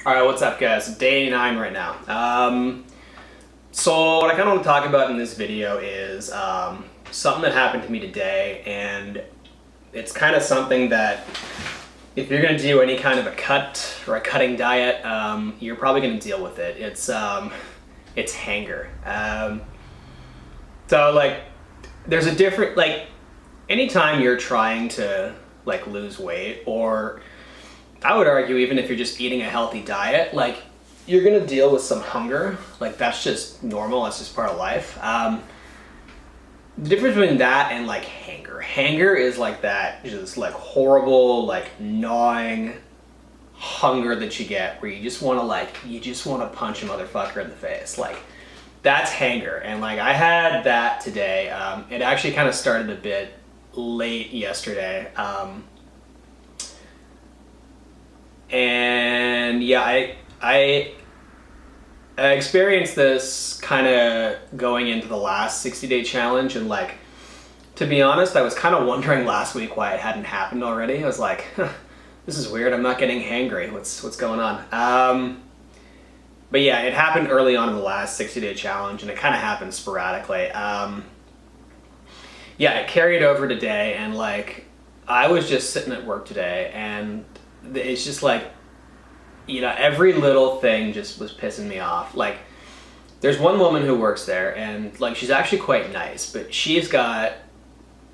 Alright, what's up guys? Day 9 right now. So what I kind of want to talk about in this video is something that happened to me today, and it's kind of something that if you're going to do any kind of a cut or a cutting diet, you're probably going to deal with it. It's HANGER. So like there's a different, like anytime you're trying to like lose weight, or I would argue even if you're just eating a healthy diet, like you're gonna deal with some hunger. Like that's just normal, that's just part of life. The difference between that and like hanger is like that just like horrible, like gnawing hunger that you get where you just want to punch a motherfucker in the face. Like that's hanger. And like I had that today. It actually kind of started a bit late yesterday. And yeah, I experienced this kind of going into the last 60-day challenge, and like, to be honest, I was kind of wondering last week why it hadn't happened already. I was like, huh, this is weird, I'm not getting hangry, what's going on? But yeah, it happened early on in the last 60-day challenge, and it kind of happened sporadically. Yeah, it carried over today, and like, I was just sitting at work today, and it's just like, you know, every little thing just was pissing me off. Like, there's one woman who works there, and like, she's actually quite nice, but she's got,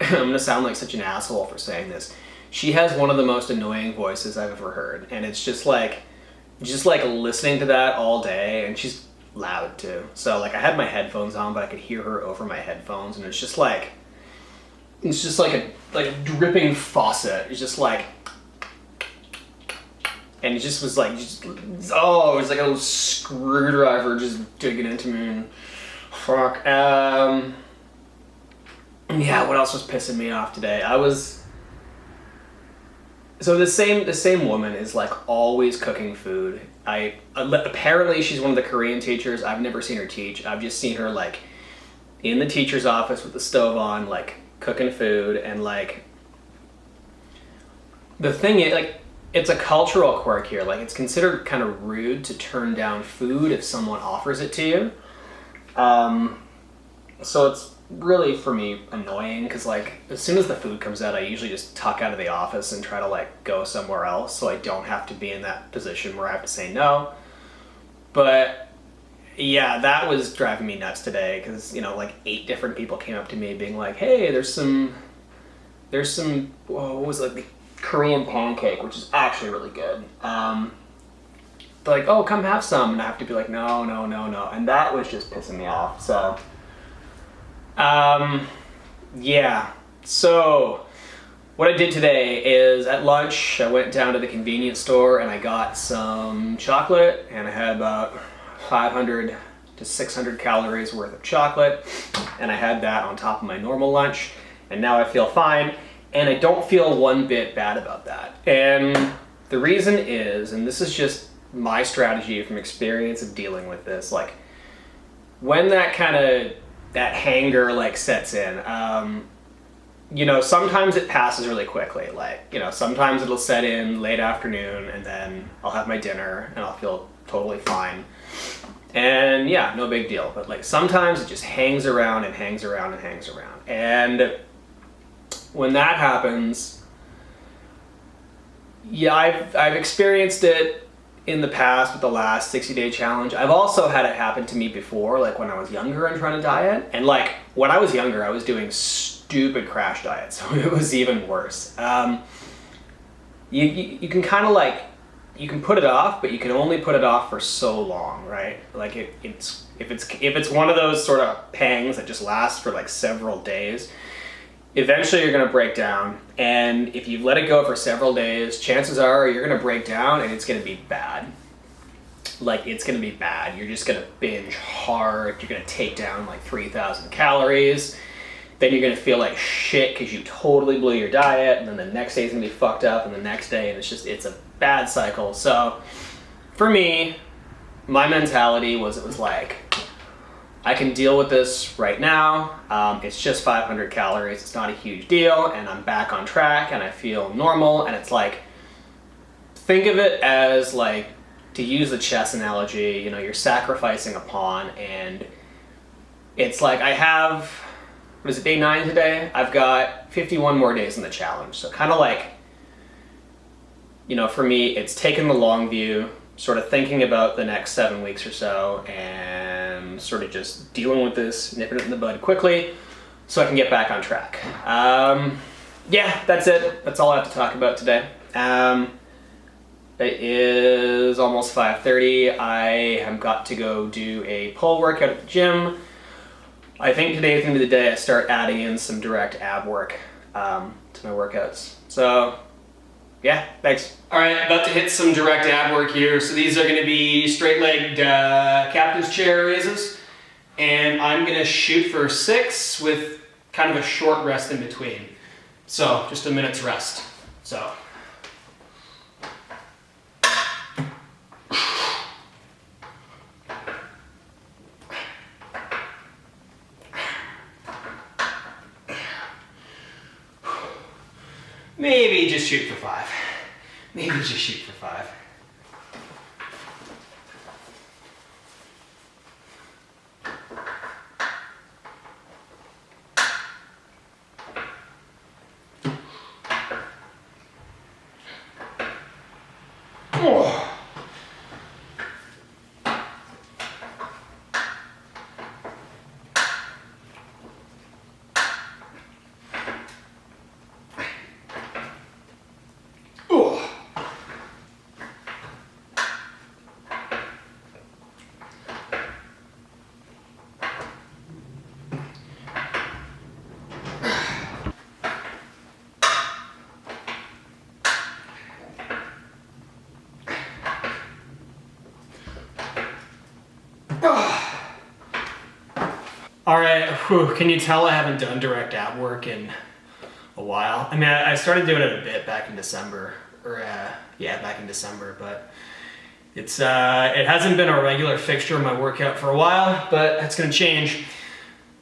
I'm gonna sound like such an asshole for saying this, she has one of the most annoying voices I've ever heard, and it's just like listening to that all day, and she's loud too. So like, I had my headphones on, but I could hear her over my headphones, and it's just like a dripping faucet. It's just like, and it just was like, oh, it was like a little screwdriver just digging into me, and fuck. Yeah, what else was pissing me off today? So the same woman is like always cooking food. Apparently she's one of the Korean teachers. I've never seen her teach. I've just seen her like in the teacher's office with the stove on, like cooking food. And like, the thing is, like, it's a cultural quirk here. Like, it's considered kind of rude to turn down food if someone offers it to you. So it's really, for me, annoying, because like, as soon as the food comes out, I usually just tuck out of the office and try to like go somewhere else, so I don't have to be in that position where I have to say no. But yeah, that was driving me nuts today, because, you know, like 8 different people came up to me being like, hey, there's some, what was it, like the Korean pancake, which is actually really good. They're like, oh, come have some, and I have to be like, no, and that was just pissing me off. So yeah, so what I did today is at lunch I went down to the convenience store and I got some chocolate, and I had about 500 to 600 calories worth of chocolate, and I had that on top of my normal lunch, and now I feel fine. And I don't feel one bit bad about that. And the reason is, and this is just my strategy from experience of dealing with this, like when that hanger like sets in, you know, sometimes it passes really quickly. Like, you know, sometimes it'll set in late afternoon, and then I'll have my dinner and I'll feel totally fine. And yeah, no big deal. But like, sometimes it just hangs around and hangs around and hangs around. And when that happens, yeah, I've experienced it in the past with the last 60-day challenge. I've also had it happen to me before, like when I was younger and trying to diet. And like, when I was younger, I was doing stupid crash diets, so it was even worse. You can kind of like, you can put it off, but you can only put it off for so long, right? Like if it's one of those sort of pangs that just lasts for like several days, eventually you're going to break down. And if you've let it go for several days, chances are you're going to break down, and it's going to be bad. Like, it's going to be bad. You're just going to binge hard. You're going to take down like 3,000 calories. Then you're going to feel like shit because you totally blew your diet. And then the next day's going to be fucked up, and the next day, and it's a bad cycle. So for me, my mentality was, it was like, I can deal with this right now. It's just 500 calories. It's not a huge deal, and I'm back on track, and I feel normal. And it's like, think of it as like to use the chess analogy, you know, you're sacrificing a pawn, and it's like I have, what is it, day 9 today? I've got 51 more days in the challenge. So kind of like, you know, for me, it's taking the long view, sort of thinking about the next 7 weeks or so, and sort of just dealing with this, nipping it in the bud quickly so I can get back on track. Yeah, that's it. That's all I have to talk about today. It is almost 5:30. I have got to go do a pull workout at the gym. I think today is going to be the day I start adding in some direct ab work to my workouts. So yeah, thanks. All right, about to hit some direct ab work here. So these are going to be straight-legged captain's chair raises, and I'm going to shoot for 6 with kind of a short rest in between. So just a minute's rest. So. Maybe just shoot for 5. Maybe just shoot for 5. Oh. All right, can you tell I haven't done direct ab work in a while? I mean, I started doing it a bit back in December, back in December, but it hasn't been a regular fixture of my workout for a while, but that's gonna change.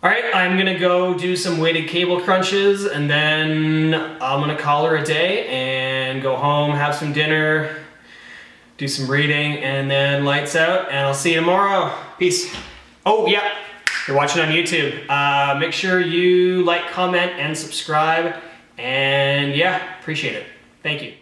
All right, I'm gonna go do some weighted cable crunches, and then I'm gonna call her a day and go home, have some dinner, do some reading, and then lights out, and I'll see you tomorrow. Peace. Oh, yeah. If you're watching on YouTube, make sure you like, comment, and subscribe. And yeah, appreciate it. Thank you.